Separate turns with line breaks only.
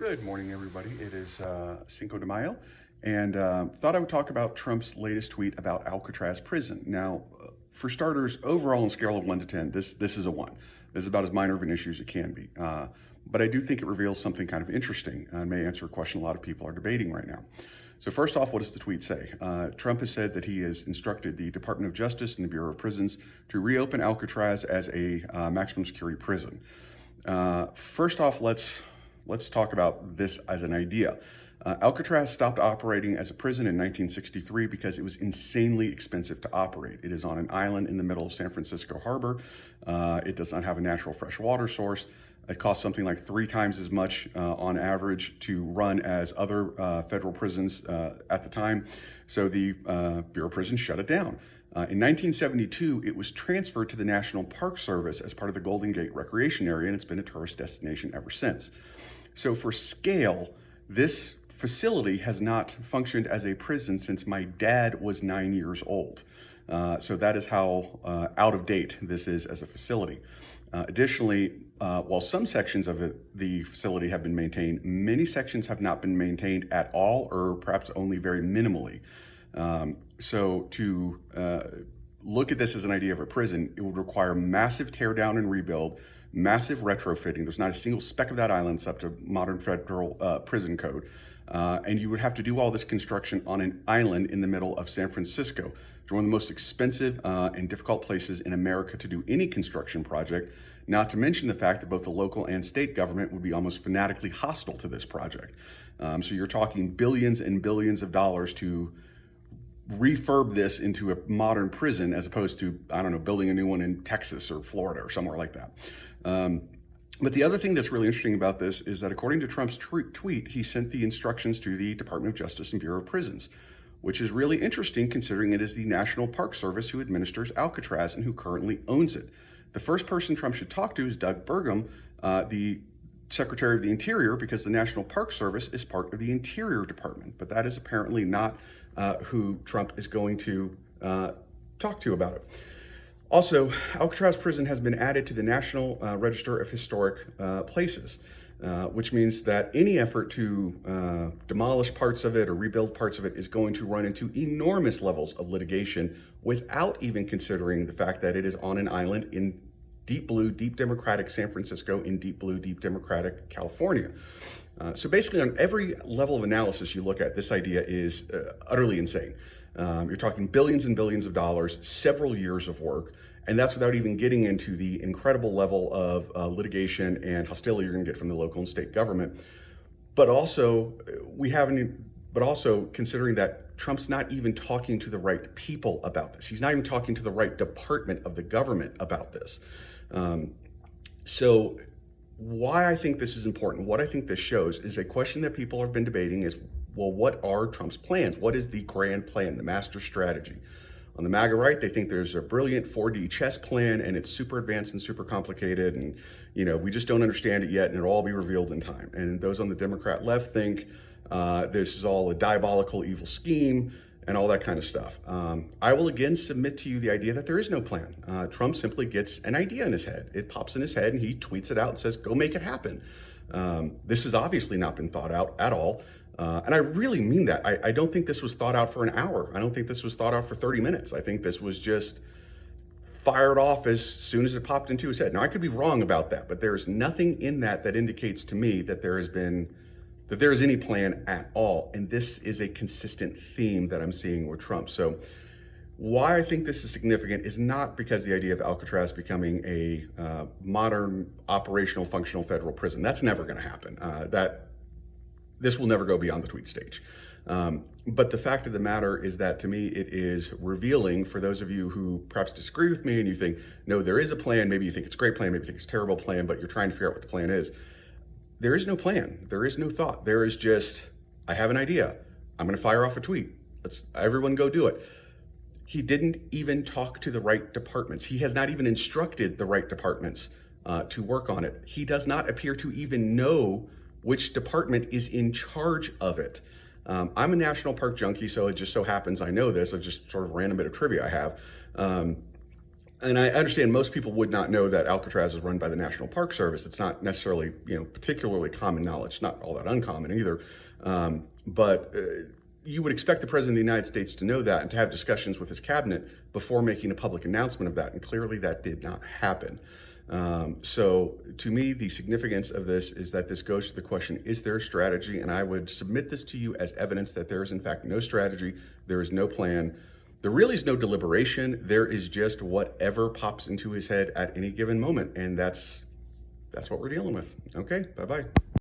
Good morning, everybody. It is Cinco de Mayo, and thought I would talk about Trump's latest tweet about Alcatraz prison. Now, for starters, overall on a scale of 1 to 10, this is a 1. This is about as minor of an issue as it can be. But I do think it reveals something kind of interesting and may answer a question a lot of people are debating right now. So first off, what does the tweet say? Trump has said that he has instructed the Department of Justice and the Bureau of Prisons to reopen Alcatraz as a maximum security prison. First off, let's talk about this as an idea. Alcatraz stopped operating as a prison in 1963 because it was insanely expensive to operate. It is on an island in the middle of San Francisco Harbor. It does not have a natural fresh water source. It costs something like 3 times as much on average to run as other federal prisons at the time. So the Bureau of Prisons shut it down. In 1972, it was transferred to the National Park Service as part of the Golden Gate Recreation Area, and it's been a tourist destination ever since. So for scale, this facility has not functioned as a prison since my dad was 9 years old. So that is how out of date this is as a facility. Additionally, while some sections of the facility have been maintained, many sections have not been maintained at all, or perhaps only very minimally. So to look at this as an idea of a prison, it would require massive tear down and rebuild, massive retrofitting. There's not a single speck of that island up to modern federal prison code. And you would have to do all this construction on an island in the middle of San Francisco. It's one of the most expensive and difficult places in America to do any construction project, not to mention the fact that both the local and state government would be almost fanatically hostile to this project. So you're talking billions and billions of dollars to refurb this into a modern prison as opposed to, I don't know, building a new one in Texas or Florida or somewhere like that. But the other thing that's really interesting about this is that according to Trump's tweet, he sent the instructions to the Department of Justice and Bureau of Prisons, which is really interesting considering it is the National Park Service who administers Alcatraz and who currently owns it. The first person Trump should talk to is Doug Burgum, the Secretary of the Interior, because the National Park Service is part of the Interior Department, but that is apparently not who Trump is going to talk to about it. Also, Alcatraz prison has been added to the National Register of Historic Places, which means that any effort to demolish parts of it or rebuild parts of it is going to run into enormous levels of litigation without even considering the fact that it is on an island in deep blue, deep democratic San Francisco, in deep blue, deep democratic California. So basically on every level of analysis you look at, this idea is utterly insane. You're talking billions and billions of dollars, several years of work, and that's without even getting into the incredible level of litigation and hostility you're going to get from the local and state government. But also, considering that Trump's not even talking to the right people about this. He's not even talking to the right department of the government about this. So why I think this is important, what I think this shows is a question that people have been debating is, well, what are Trump's plans? What is the grand plan, the master strategy? On the MAGA right, they think there's a brilliant 4D chess plan and it's super advanced and super complicated and, we just don't understand it yet and it'll all be revealed in time. And those on the Democrat left think this is all a diabolical evil scheme and all that kind of stuff. I will again submit to you the idea that there is no plan. Trump simply gets an idea in his head. It pops in his head and he tweets it out and says, go make it happen. This has obviously not been thought out at all. And I really mean that. I don't think this was thought out for an hour. I don't think this was thought out for 30 minutes. I think this was just fired off as soon as it popped into his head. Now, I could be wrong about that, but there's nothing in that indicates to me that there is any plan at all. And this is a consistent theme that I'm seeing with Trump. So why I think this is significant is not because the idea of Alcatraz becoming a modern, operational, functional federal prison. That's never going to happen. This will never go beyond the tweet stage. But the fact of the matter is that to me, it is revealing for those of you who perhaps disagree with me and you think, no, there is a plan. Maybe you think it's a great plan. Maybe you think it's a terrible plan, but you're trying to figure out what the plan is. There is no plan. There is no thought. There is just, I have an idea. I'm going to fire off a tweet. Let's everyone go do it. He didn't even talk to the right departments. He has not even instructed the right departments to work on it. He does not appear to even know which department is in charge of it. I'm a national park junkie, so it just so happens I know this. It's just sort of a random bit of trivia I have. And I understand most people would not know that Alcatraz is run by the National Park Service. It's not necessarily, particularly common knowledge, not all that uncommon either. But you would expect the President of the United States to know that and to have discussions with his cabinet before making a public announcement of that. And clearly that did not happen. So to me, the significance of this is that this goes to the question, is there a strategy? And I would submit this to you as evidence that there is in fact no strategy, there is no plan. There really is no deliberation. There is just whatever pops into his head at any given moment. And that's what we're dealing with. Okay, bye-bye.